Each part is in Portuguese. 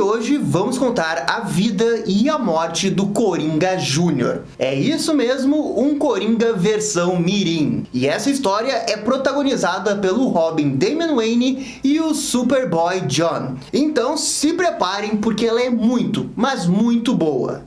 hoje vamos contar a vida e a morte do Coringa Júnior. É isso mesmo, um Coringa versão mirim. E essa história é protagonizada pelo Robin Damian Wayne e o Superboy John. Então se preparem porque ela é muito, mas muito boa.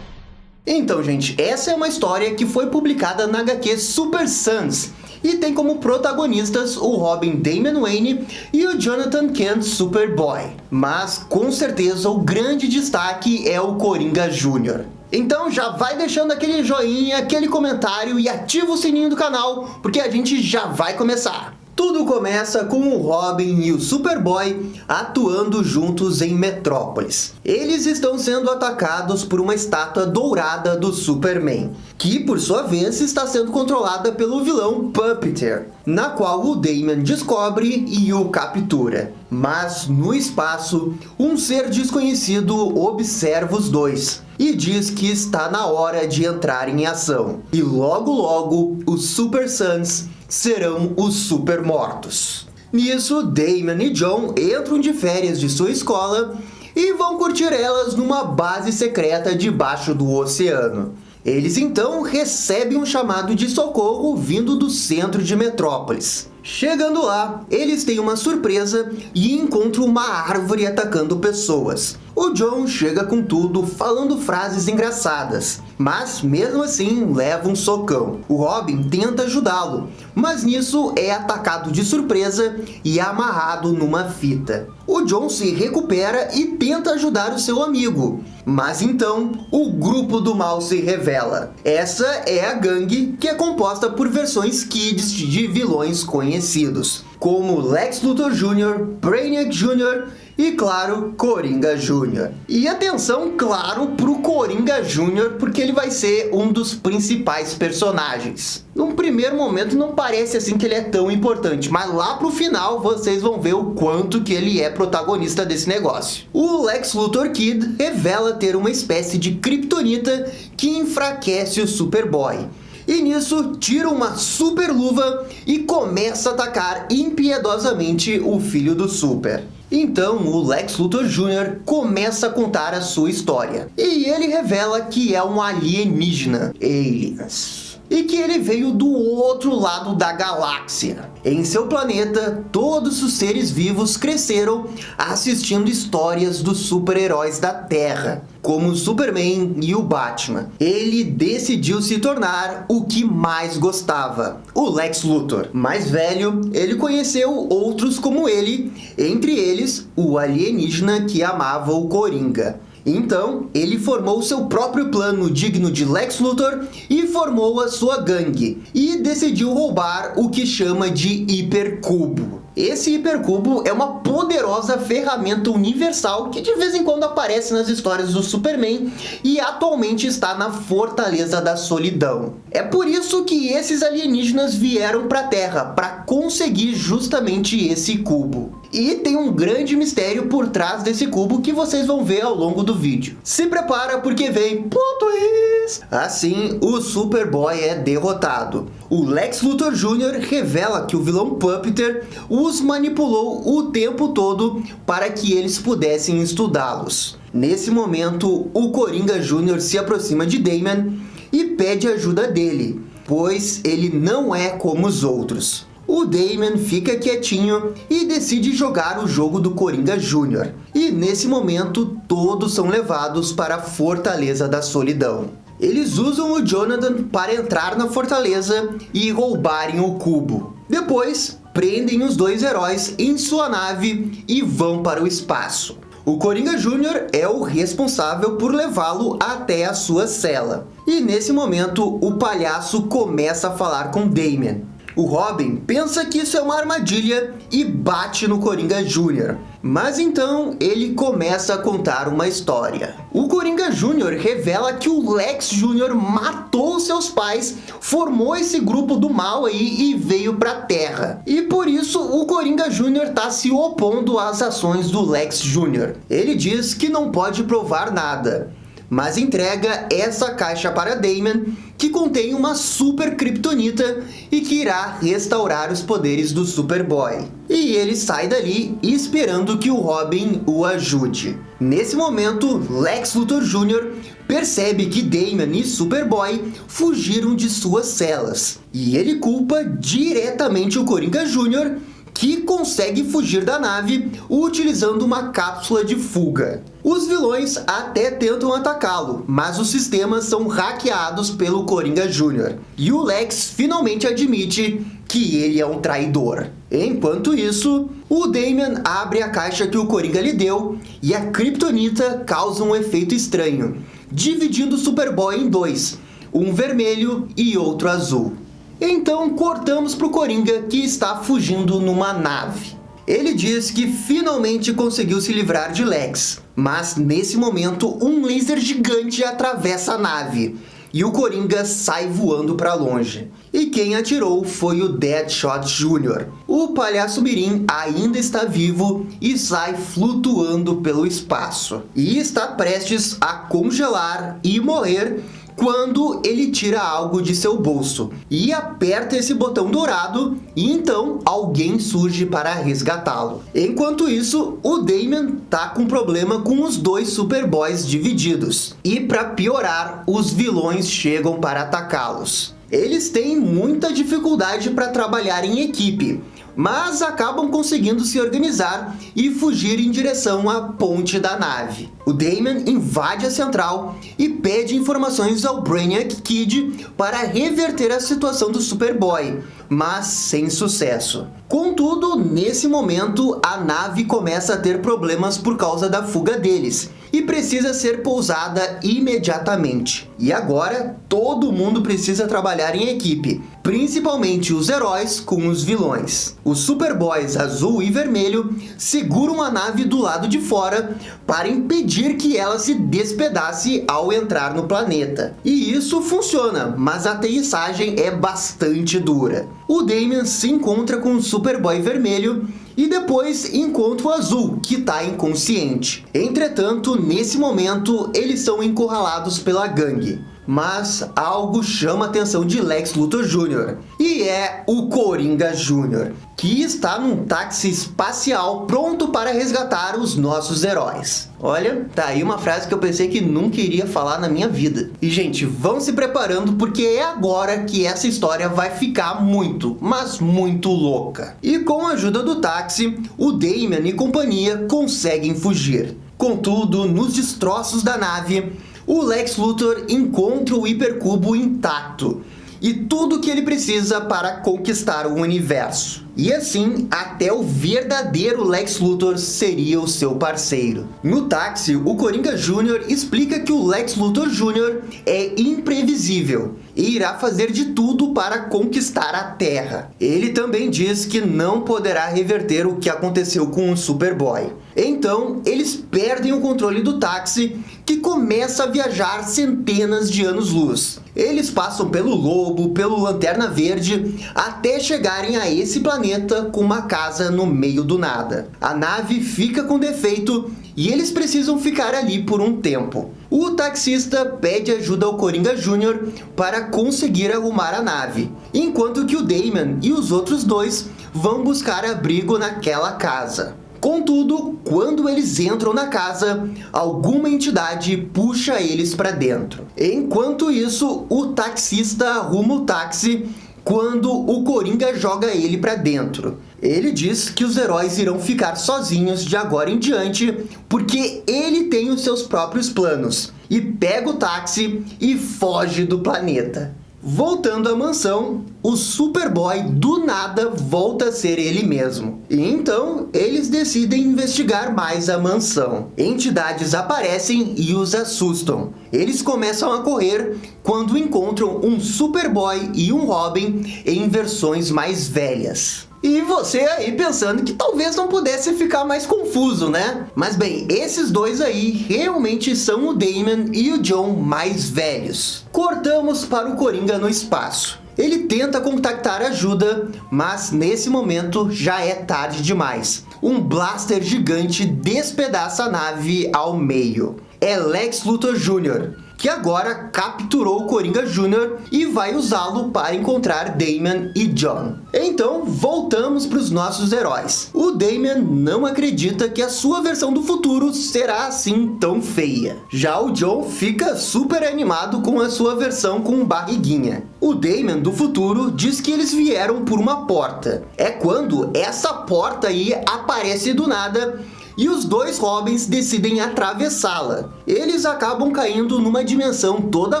Então, gente, essa é uma história que foi publicada na HQ Super Sons e tem como protagonistas o Robin Damian Wayne e o Jonathan Kent Superboy. Mas, com certeza, o grande destaque é o Coringa Júnior. Então já vai deixando aquele joinha, aquele comentário e ativa o sininho do canal, porque a gente já vai começar. Tudo começa com o Robin e o Superboy atuando juntos em Metrópolis. Eles estão sendo atacados por uma estátua dourada do Superman, que por sua vez está sendo controlada pelo vilão Puppeteer, na qual o Damian descobre e o captura. Mas no espaço, um ser desconhecido observa os dois e diz que está na hora de entrar em ação. E logo logo, os Super Sons serão os Super Mortos. Nisso, Damian e John entram de férias de sua escola e vão curtir elas numa base secreta debaixo do oceano. Eles então recebem um chamado de socorro vindo do centro de Metrópolis. Chegando lá, eles têm uma surpresa e encontram uma árvore atacando pessoas. O John chega com tudo, falando frases engraçadas, mas mesmo assim leva um socão. O Robin tenta ajudá-lo, mas nisso é atacado de surpresa e amarrado numa fita. O John se recupera e tenta ajudar o seu amigo, mas então o grupo do mal se revela. Essa é a gangue, que é composta por versões kids de vilões conhecidos, como Lex Luthor Jr., Brainiac Jr., e claro, Coringa Júnior. E atenção, claro, pro Coringa Júnior, porque ele vai ser um dos principais personagens. Num primeiro momento não parece assim que ele é tão importante, mas lá pro final vocês vão ver o quanto que ele é protagonista desse negócio. O Lex Luthor Kid revela ter uma espécie de kryptonita que enfraquece o Superboy. E nisso, tira uma super luva e começa a atacar impiedosamente o filho do Super. Então, o Lex Luthor Jr. começa a contar a sua história. E ele revela que é um alienígena, aliens, e que ele veio do outro lado da galáxia. Em seu planeta, todos os seres vivos cresceram assistindo histórias dos super-heróis da Terra, como o Superman e o Batman. Ele decidiu se tornar o que mais gostava, o Lex Luthor. Mais velho, ele conheceu outros como ele, entre eles o alienígena que amava o Coringa. Então, ele formou seu próprio plano digno de Lex Luthor e formou a sua gangue, e decidiu roubar o que chama de Hipercubo. Esse Hipercubo é uma poderosa ferramenta universal que de vez em quando aparece nas histórias do Superman e atualmente está na Fortaleza da Solidão. É por isso que esses alienígenas vieram para a Terra, para conseguir justamente esse cubo. E tem um grande mistério por trás desse cubo que vocês vão ver ao longo do vídeo. Se prepara porque vem plot twist! Assim, o Superboy é derrotado. O Lex Luthor Jr. revela que o vilão Puppeteer os manipulou o tempo todo para que eles pudessem estudá-los. Nesse momento, o Coringa Jr. se aproxima de Damian e pede ajuda dele, pois ele não é como os outros. O Damian fica quietinho e decide jogar o jogo do Coringa Júnior. E nesse momento, todos são levados para a Fortaleza da Solidão. Eles usam o Jonathan para entrar na fortaleza e roubarem o cubo. Depois, prendem os dois heróis em sua nave e vão para o espaço. O Coringa Júnior é o responsável por levá-lo até a sua cela. E nesse momento, o palhaço começa a falar com Damian. O Robin pensa que isso é uma armadilha e bate no Coringa Júnior. Mas então ele começa a contar uma história. O Coringa Júnior revela que o Lex Júnior matou seus pais, formou esse grupo do mal aí e veio pra Terra. E por isso o Coringa Júnior tá se opondo às ações do Lex Júnior. Ele diz que não pode provar nada, mas entrega essa caixa para Damian, que contém uma super kryptonita e que irá restaurar os poderes do Superboy. E ele sai dali esperando que o Robin o ajude. Nesse momento, Lex Luthor Jr. percebe que Damian e Superboy fugiram de suas celas. E ele culpa diretamente o Coringa Jr., que consegue fugir da nave utilizando uma cápsula de fuga. Os vilões até tentam atacá-lo, mas os sistemas são hackeados pelo Coringa Jr. E o Lex finalmente admite que ele é um traidor. Enquanto isso, o Damian abre a caixa que o Coringa lhe deu e a kryptonita causa um efeito estranho, dividindo o Superboy em dois, um vermelho e outro azul. Então cortamos para o Coringa, que está fugindo numa nave. Ele diz que finalmente conseguiu se livrar de Lex, mas nesse momento um laser gigante atravessa a nave e o Coringa sai voando para longe. E quem atirou foi o Deadshot Jr. O palhaço mirim ainda está vivo e sai flutuando pelo espaço. E está prestes a congelar e morrer quando ele tira algo de seu bolso e aperta esse botão dourado, e então alguém surge para resgatá-lo. Enquanto isso, o Damian tá com problema com os dois Superboys divididos, e para piorar, os vilões chegam para atacá-los. Eles têm muita dificuldade para trabalhar em equipe, mas acabam conseguindo se organizar e fugir em direção à ponte da nave. O Damian invade a central e pede informações ao Brainiac Kid para reverter a situação do Superboy, mas sem sucesso. Contudo, nesse momento, a nave começa a ter problemas por causa da fuga deles e precisa ser pousada imediatamente. E agora, todo mundo precisa trabalhar em equipe, principalmente os heróis com os vilões. Os Superboys azul e vermelho seguram a nave do lado de fora para impedir que ela se despedace ao entrar no planeta. E isso funciona, mas a aterrissagem é bastante dura. O Damian se encontra com o Superboy vermelho e depois encontra o azul, que está inconsciente. Entretanto, nesse momento, eles são encurralados pela gangue. Mas algo chama a atenção de Lex Luthor Jr. e é o Coringa Jr., que está num táxi espacial pronto para resgatar os nossos heróis. Olha, tá aí uma frase que eu pensei que nunca iria falar na minha vida. E gente, vão se preparando porque é agora que essa história vai ficar muito, mas muito louca. E com a ajuda do táxi, o Damian e companhia conseguem fugir. Contudo, nos destroços da nave, o Lex Luthor encontra o hipercubo intacto e tudo o que ele precisa para conquistar o universo. E assim, até o verdadeiro Lex Luthor seria o seu parceiro. No táxi, o Coringa Jr. explica que o Lex Luthor Jr. é imprevisível e irá fazer de tudo para conquistar a Terra. Ele também diz que não poderá reverter o que aconteceu com o Superboy. Então, eles perdem o controle do táxi, que começa a viajar centenas de anos-luz. Eles passam pelo Lobo, pelo Lanterna Verde, até chegarem a esse planeta com uma casa no meio do nada. A nave fica com defeito e eles precisam ficar ali por um tempo. O taxista pede ajuda ao Coringa Jr. para conseguir arrumar a nave, enquanto que o Damian e os outros dois vão buscar abrigo naquela casa. Contudo, quando eles entram na casa, alguma entidade puxa eles para dentro. Enquanto isso, o taxista arruma o táxi quando o Coringa joga ele para dentro. Ele diz que os heróis irão ficar sozinhos de agora em diante porque ele tem os seus próprios planos, e pega o táxi e foge do planeta. Voltando à mansão, o Superboy do nada volta a ser ele mesmo. E então, eles decidem investigar mais a mansão. Entidades aparecem e os assustam. Eles começam a correr quando encontram um Superboy e um Robin em versões mais velhas. E você aí pensando que talvez não pudesse ficar mais confuso, né? Mas bem, esses dois aí realmente são o Damian e o John mais velhos. Cortamos para o Coringa no espaço. Ele tenta contactar ajuda, mas nesse momento já é tarde demais. Um blaster gigante despedaça a nave ao meio. é Lex Luthor Jr., que agora capturou o Coringa Jr. e vai usá-lo para encontrar Damian e John. Então, voltamos para os nossos heróis. O Damian não acredita que a sua versão do futuro será assim tão feia. Já o John fica super animado com a sua versão com barriguinha. O Damian do futuro diz que eles vieram por uma porta. É quando essa porta aí aparece do nada e os dois Robins decidem atravessá-la. Eles acabam caindo numa dimensão toda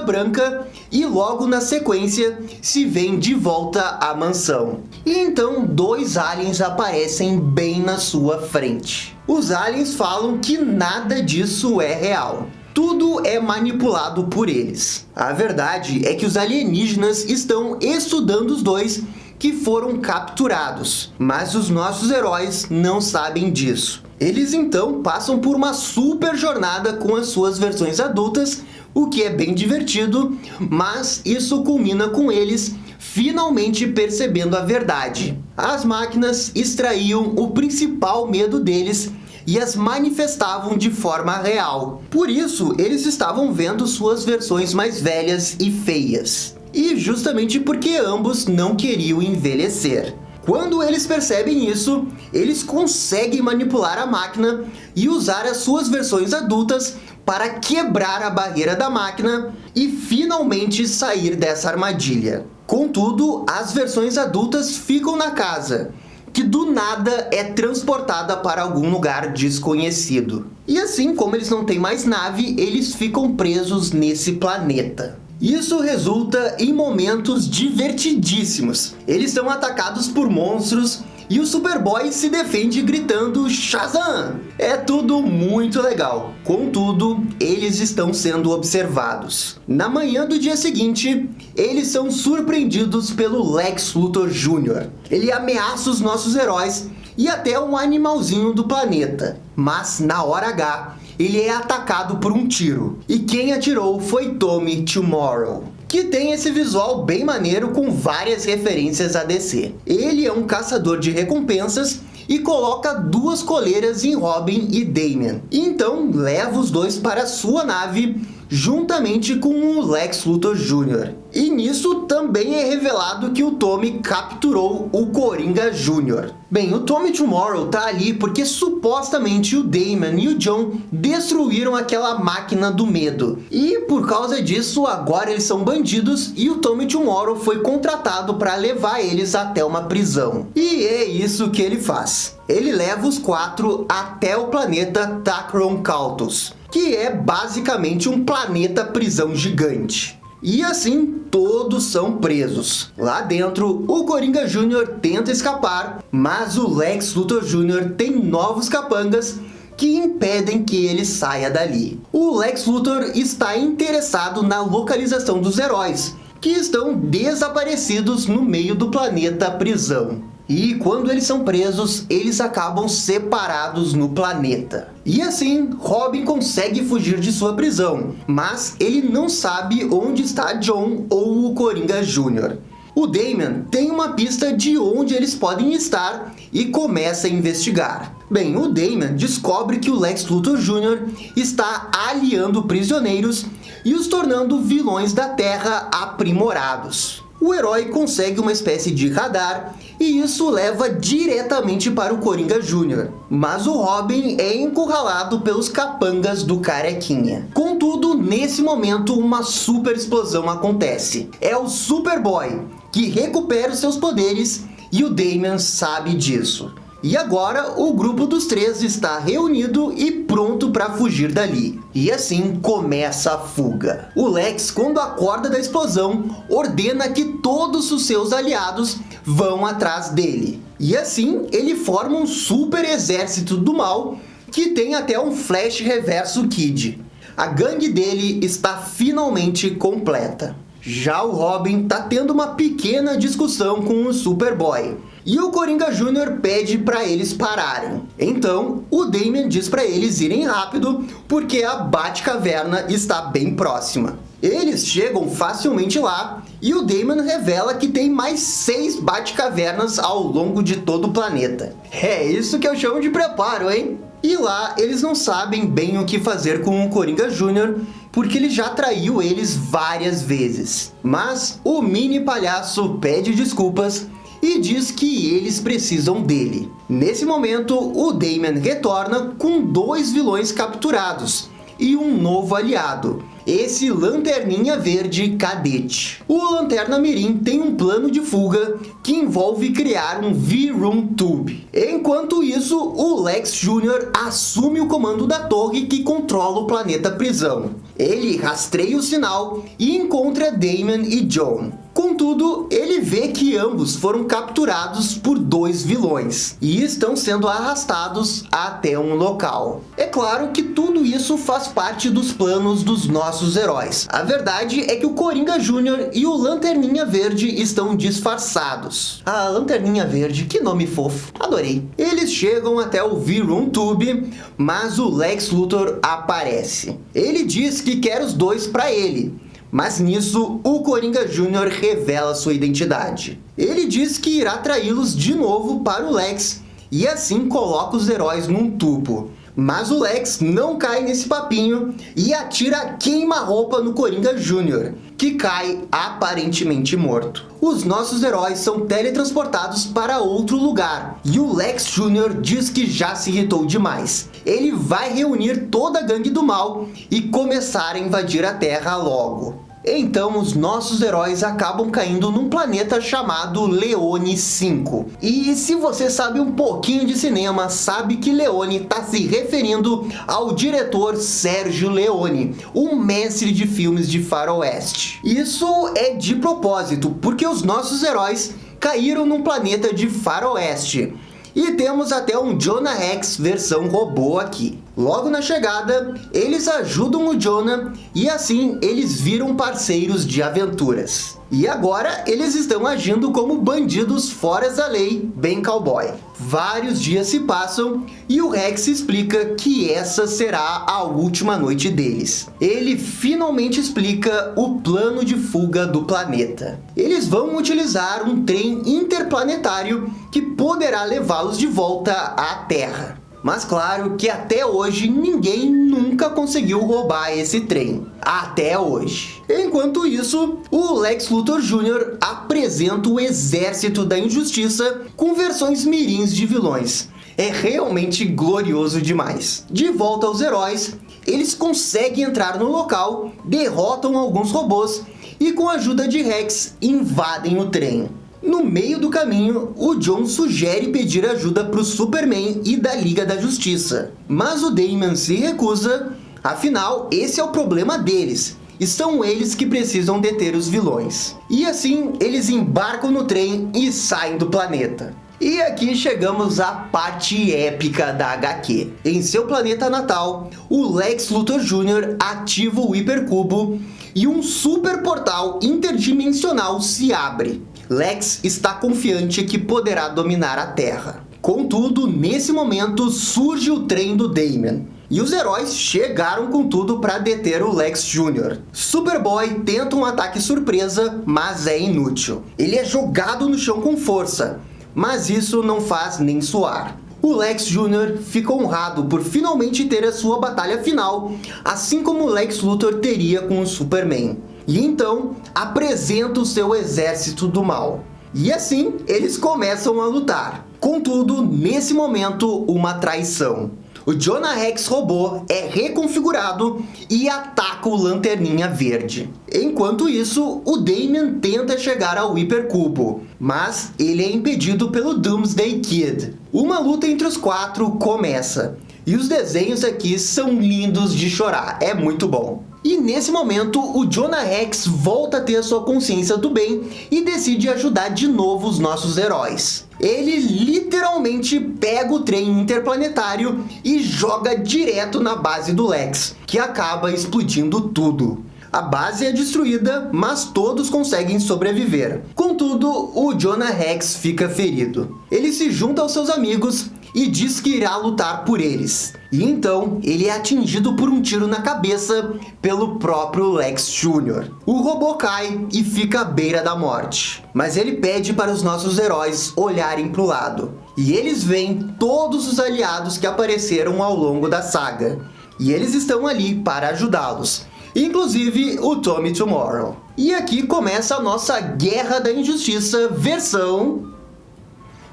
branca e logo na sequência se veem de volta à mansão. E então dois aliens aparecem bem na sua frente. Os aliens falam que nada disso é real. Tudo é manipulado por eles. A verdade é que os alienígenas estão estudando os dois que foram capturados, mas os nossos heróis não sabem disso. Eles então passam por uma super jornada com as suas versões adultas, o que é bem divertido, mas isso culmina com eles finalmente percebendo a verdade. As máquinas extraíam o principal medo deles e as manifestavam de forma real. Por isso, eles estavam vendo suas versões mais velhas e feias. E justamente porque ambos não queriam envelhecer. Quando eles percebem isso, eles conseguem manipular a máquina e usar as suas versões adultas para quebrar a barreira da máquina e finalmente sair dessa armadilha. Contudo, as versões adultas ficam na casa, que do nada é transportada para algum lugar desconhecido. E assim como eles não têm mais nave, eles ficam presos nesse planeta. Isso resulta em momentos divertidíssimos. Eles são atacados por monstros e o Superboy se defende gritando Shazam! É tudo muito legal. Contudo, eles estão sendo observados. Na manhã do dia seguinte, eles são surpreendidos pelo Lex Luthor Jr. Ele ameaça os nossos heróis e até um animalzinho do planeta. Mas na hora H, ele é atacado por um tiro. E quem atirou foi Tommy Tomorrow, que tem esse visual bem maneiro com várias referências a DC. Ele é um caçador de recompensas e coloca duas coleiras em Robin e Damian. Então leva os dois para sua nave juntamente com o Lex Luthor Jr. E nisso também é revelado que o Tommy capturou o Coringa Jr. Bem, o Tommy Tomorrow tá ali porque supostamente o Damian e o John destruíram aquela máquina do medo. E por causa disso, agora eles são bandidos e o Tommy Tomorrow foi contratado para levar eles até uma prisão. E é isso que ele faz. Ele leva os quatro até o planeta Tacron Caltos, que é basicamente um planeta prisão gigante. E assim, todos são presos. Lá dentro, o Coringa Jr. tenta escapar, mas o Lex Luthor Jr. tem novos capangas que impedem que ele saia dali. O Lex Luthor está interessado na localização dos heróis, que estão desaparecidos no meio do planeta prisão. E quando eles são presos, eles acabam separados no planeta. E assim, Robin consegue fugir de sua prisão, mas ele não sabe onde está John ou o Coringa Jr. O Damian tem uma pista de onde eles podem estar e começa a investigar. Bem, o Damian descobre que o Lex Luthor Jr. está aliando prisioneiros e os tornando vilões da Terra aprimorados. O herói consegue uma espécie de radar e isso leva diretamente para o Coringa Jr. Mas o Robin é encurralado pelos capangas do Carequinha. Contudo, nesse momento, uma super explosão acontece. É o Superboy, que recupera os seus poderes e o Damian sabe disso. E agora o grupo dos três está reunido e pronto para fugir dali. E assim começa a fuga. O Lex, quando acorda da explosão, ordena que todos os seus aliados vão atrás dele. E assim ele forma um super exército do mal que tem até um Flash Reverso Kid. A gangue dele está finalmente completa. Já o Robin tá tendo uma pequena discussão com o Superboy. E o Coringa Jr. pede para eles pararem. Então, o Damian diz para eles irem rápido, porque a Batcaverna está bem próxima. Eles chegam facilmente lá, e o Damian revela que tem mais 6 Batcavernas ao longo de todo o planeta. É isso que eu chamo de preparo, hein? E lá eles não sabem bem o que fazer com o Coringa Jr., porque ele já traiu eles várias vezes. Mas o mini palhaço pede desculpas e diz que eles precisam dele. Nesse momento, o Damian retorna com 2 vilões capturados e um novo aliado, esse Lanterninha Verde Cadete. O Lanterna Mirim tem um plano de fuga que envolve criar um V-Room Tube. Enquanto isso, o Lex Jr. assume o comando da torre que controla o planeta prisão. Ele rastreia o sinal e encontra Damian e John. Contudo, ele vê que ambos foram capturados por 2 vilões e estão sendo arrastados até um local. É claro que tudo isso faz parte dos planos dos nossos heróis. A verdade é que o Coringa Jr. e o Lanterninha Verde estão disfarçados. Ah, Lanterninha Verde, que nome fofo. Adorei. Eles chegam até o V-Room Tube, mas o Lex Luthor aparece. Ele diz que quer os 2 para ele. Mas nisso, o Coringa Jr. revela sua identidade. Ele diz que irá traí-los de novo para o Lex e assim coloca os heróis num tubo. Mas o Lex não cai nesse papinho e atira queima-roupa no Coringa Jr., que cai aparentemente morto. Os nossos heróis são teletransportados para outro lugar e o Lex Jr. diz que já se irritou demais. Ele vai reunir toda a gangue do mal e começar a invadir a Terra logo. Então os nossos heróis acabam caindo num planeta chamado Leone 5. E se você sabe um pouquinho de cinema, sabe que Leone está se referindo ao diretor Sergio Leone, um mestre de filmes de faroeste. Isso é de propósito, porque os nossos heróis caíram num planeta de faroeste. E temos até um Jonah Hex versão robô aqui. Logo na chegada, eles ajudam o Jonah e assim eles viram parceiros de aventuras. E agora eles estão agindo como bandidos fora da lei, bem cowboy. Vários dias se passam e o Rex explica que essa será a última noite deles. Ele finalmente explica o plano de fuga do planeta. Eles vão utilizar um trem interplanetário que poderá levá-los de volta à Terra. Mas claro que até hoje ninguém nunca conseguiu roubar esse trem. Até hoje. Enquanto isso, o Lex Luthor Jr. apresenta o Exército da Injustiça com versões mirins de vilões. É realmente glorioso demais. De volta aos heróis, eles conseguem entrar no local, derrotam alguns robôs e com a ajuda de Rex invadem o trem. No meio do caminho, o John sugere pedir ajuda para o Superman e da Liga da Justiça. Mas o Damian se recusa, afinal, esse é o problema deles. E são eles que precisam deter os vilões. E assim, eles embarcam no trem e saem do planeta. E aqui chegamos à parte épica da HQ. Em seu planeta natal, o Lex Luthor Jr. ativa o hipercubo e um super portal interdimensional se abre. Lex está confiante que poderá dominar a Terra. Contudo, nesse momento surge o trem do Damian. E os heróis chegaram com tudo para deter o Lex Jr. Superboy tenta um ataque surpresa, mas é inútil. Ele é jogado no chão com força, mas isso não faz nem suar. O Lex Jr. fica honrado por finalmente ter a sua batalha final, assim como o Lex Luthor teria com o Superman. E então apresenta o seu exército do mal. E assim eles começam a lutar. Contudo, nesse momento, uma traição. O Jonah Hex robô é reconfigurado e ataca o Lanterninha Verde. Enquanto isso, o Damian tenta chegar ao hipercubo, mas ele é impedido pelo Doomsday Kid. Uma luta entre os 4 começa. E os desenhos aqui são lindos de chorar, é muito bom. E nesse momento, o Jonah Hex volta a ter a sua consciência do bem e decide ajudar de novo os nossos heróis. Ele literalmente pega o trem interplanetário e joga direto na base do Lex, que acaba explodindo tudo. A base é destruída, mas todos conseguem sobreviver. Contudo, o Jonah Hex fica ferido. Ele se junta aos seus amigos e diz que irá lutar por eles. E então, ele é atingido por um tiro na cabeça pelo próprio Lex Jr. O robô cai e fica à beira da morte. Mas ele pede para os nossos heróis olharem para o lado. e eles veem todos os aliados que apareceram ao longo da saga. E eles estão ali para ajudá-los, inclusive o Tommy Tomorrow. E aqui começa a nossa Guerra da Injustiça versão...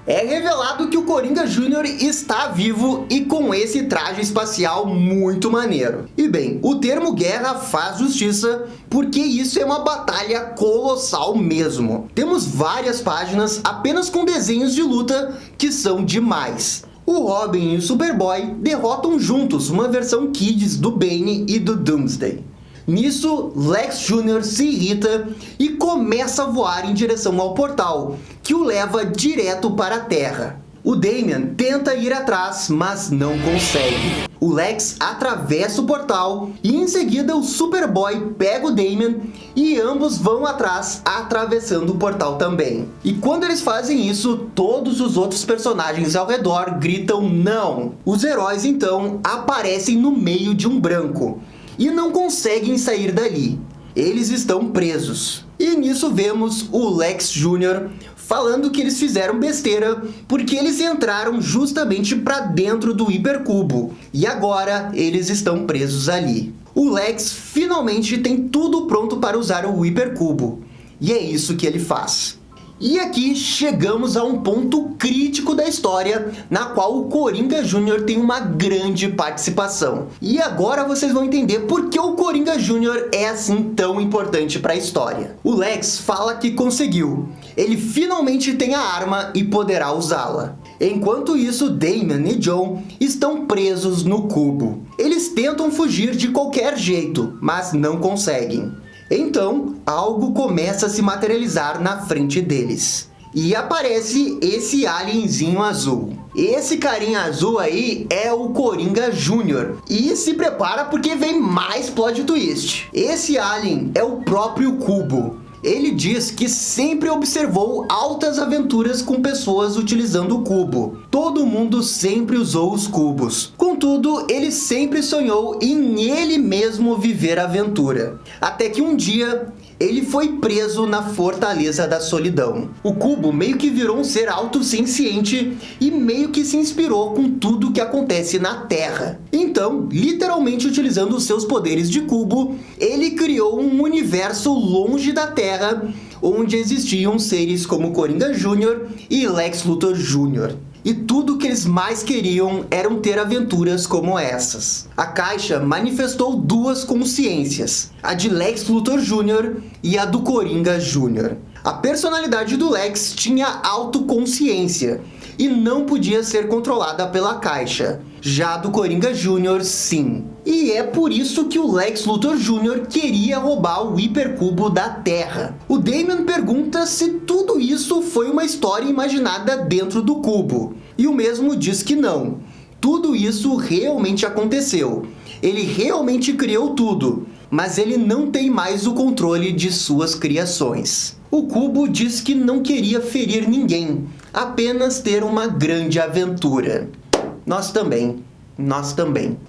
É revelado que o Coringa Jr. está vivo e com esse traje espacial muito maneiro. E bem, o termo guerra faz justiça porque isso é uma batalha colossal mesmo. Temos várias páginas apenas com desenhos de luta que são demais. O Robin e o Superboy derrotam juntos uma versão Kids do Bane e do Doomsday. Nisso, Lex Jr. se irrita e começa a voar em direção ao portal, que o leva direto para a Terra. O Damian tenta ir atrás, mas não consegue. O Lex atravessa o portal e em seguida o Superboy pega o Damian e ambos vão atrás, atravessando o portal também. E quando eles fazem isso, todos os outros personagens ao redor gritam não. Os heróis então aparecem no meio de um branco e não conseguem sair dali. Eles estão presos. E nisso vemos o Lex Jr. falando que eles fizeram besteira porque eles entraram justamente para dentro do hipercubo. E agora eles estão presos ali. O Lex finalmente tem tudo pronto para usar o hipercubo. E é isso que ele faz. E aqui chegamos a um ponto crítico da história, na qual o Coringa Jr. tem uma grande participação. E agora vocês vão entender por que o Coringa Jr. é assim tão importante para a história. O Lex fala que conseguiu. Ele finalmente tem a arma e poderá usá-la. Enquanto isso, Damian e John estão presos no cubo. Eles tentam fugir de qualquer jeito, mas não conseguem. Então, algo começa a se materializar na frente deles. E aparece esse alienzinho azul. Esse carinha azul aí é o Coringa Jr. E se prepara porque vem mais plot twist. Esse alien é o próprio Cubo. Ele diz que sempre observou altas aventuras com pessoas utilizando o cubo. Todo mundo sempre usou os cubos. Contudo, ele sempre sonhou em ele mesmo viver a aventura. Até que um dia, ele foi preso na Fortaleza da Solidão. O cubo meio que virou um ser autossenciente e meio que se inspirou com tudo que acontece na Terra. Então, literalmente utilizando os seus poderes de cubo, ele criou um universo longe da Terra, onde existiam seres como Coringa Jr. e Lex Luthor Jr. E tudo que eles mais queriam eram ter aventuras como essas. A Caixa manifestou duas consciências, a de Lex Luthor Jr. e a do Coringa Jr. A personalidade do Lex tinha autoconsciência e não podia ser controlada pela Caixa. Já a do Coringa Jr., sim. E é por isso que o Lex Luthor Jr. queria roubar o hipercubo da Terra. O Damian pergunta se tudo isso foi uma história imaginada dentro do cubo. E o mesmo diz que não. Tudo isso realmente aconteceu. Ele realmente criou tudo, mas ele não tem mais o controle de suas criações. O cubo diz que não queria ferir ninguém, apenas ter uma grande aventura. Nós também.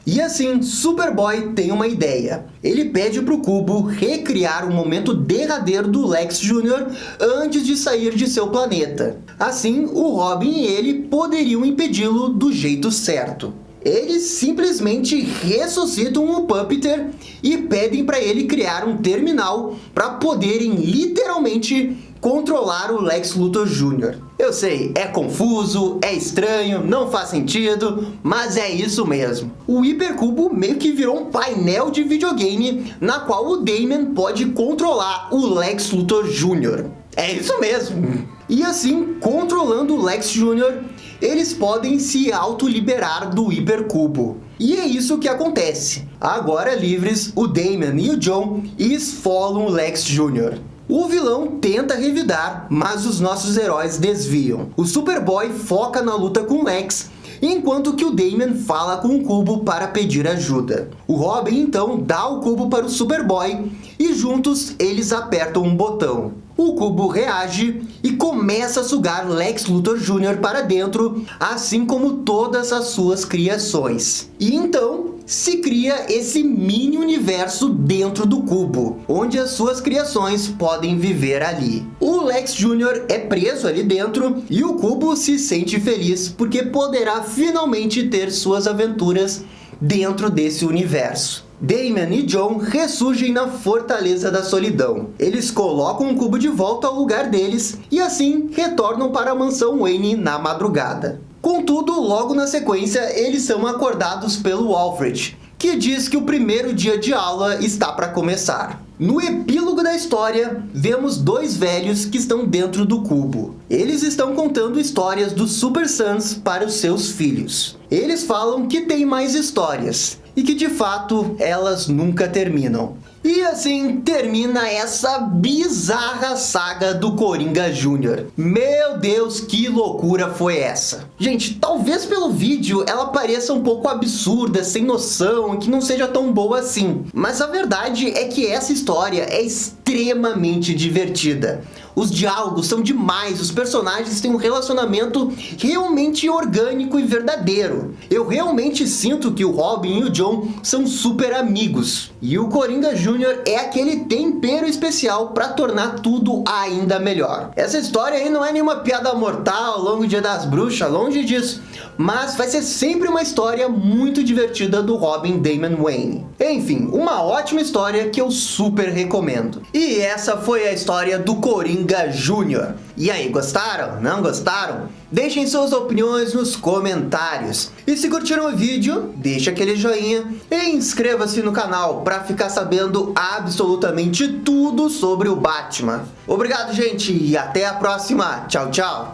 E assim, Superboy tem uma ideia. Ele pede para o cubo recriar o momento derradeiro do Lex Jr. antes de sair de seu planeta. Assim, o Robin e ele poderiam impedi-lo do jeito certo. Eles simplesmente ressuscitam o Puppet e pedem para ele criar um terminal para poderem literalmente controlar o Lex Luthor Jr. Eu sei, é confuso, é estranho, não faz sentido, mas é isso mesmo. O hipercubo meio que virou um painel de videogame na qual o Damian pode controlar o Lex Luthor Jr. É isso mesmo. E assim, controlando o Lex Jr., eles podem se autoliberar do hipercubo. E é isso que acontece. Agora livres, o Damian e o John esfolam o Lex Jr. O vilão tenta revidar, mas os nossos heróis desviam. O Superboy foca na luta com Lex, enquanto que o Damian fala com o cubo para pedir ajuda. O Robin então dá o cubo para o Superboy e juntos eles apertam um botão. O cubo reage e começa a sugar Lex Luthor Jr. para dentro, assim como todas as suas criações. E então se cria esse mini universo dentro do cubo, onde as suas criações podem viver ali. O o Lex Jr. é preso ali dentro e o Cubo se sente feliz porque poderá finalmente ter suas aventuras dentro desse universo. Damian e John ressurgem na Fortaleza da Solidão. Eles colocam o Cubo de volta ao lugar deles e assim retornam para a mansão Wayne na madrugada. Contudo, logo na sequência, eles são acordados pelo Alfred, que diz que o primeiro dia de aula está para começar. No epílogo da história, vemos dois velhos que estão dentro do cubo. Eles estão contando histórias dos Super Sons para os seus filhos. Eles falam que tem mais histórias e que de fato elas nunca terminam. E assim termina essa bizarra saga do Coringa Jr. Meu Deus, que loucura foi essa? Gente, talvez pelo vídeo ela pareça um pouco absurda, sem noção, e que não seja tão boa assim. Mas a verdade é que essa história é extremamente divertida. Os diálogos são demais, os personagens têm um relacionamento realmente orgânico e verdadeiro. Eu realmente sinto que o Robin e o John são super amigos. E o Coringa Jr. é aquele tempero especial para tornar tudo ainda melhor. Essa história aí não é nenhuma piada mortal ao longo do Dia das Bruxas, longe disso. Mas vai ser sempre uma história muito divertida do Robin Damian Wayne. Enfim, uma ótima história que eu super recomendo. E essa foi a história do Coringa Jr. E aí, gostaram? Não gostaram? Deixem suas opiniões nos comentários. E se curtiram o vídeo, deixa aquele joinha e inscreva-se no canal para ficar sabendo absolutamente tudo sobre o Batman. Obrigado, gente, e até a próxima. Tchau, tchau.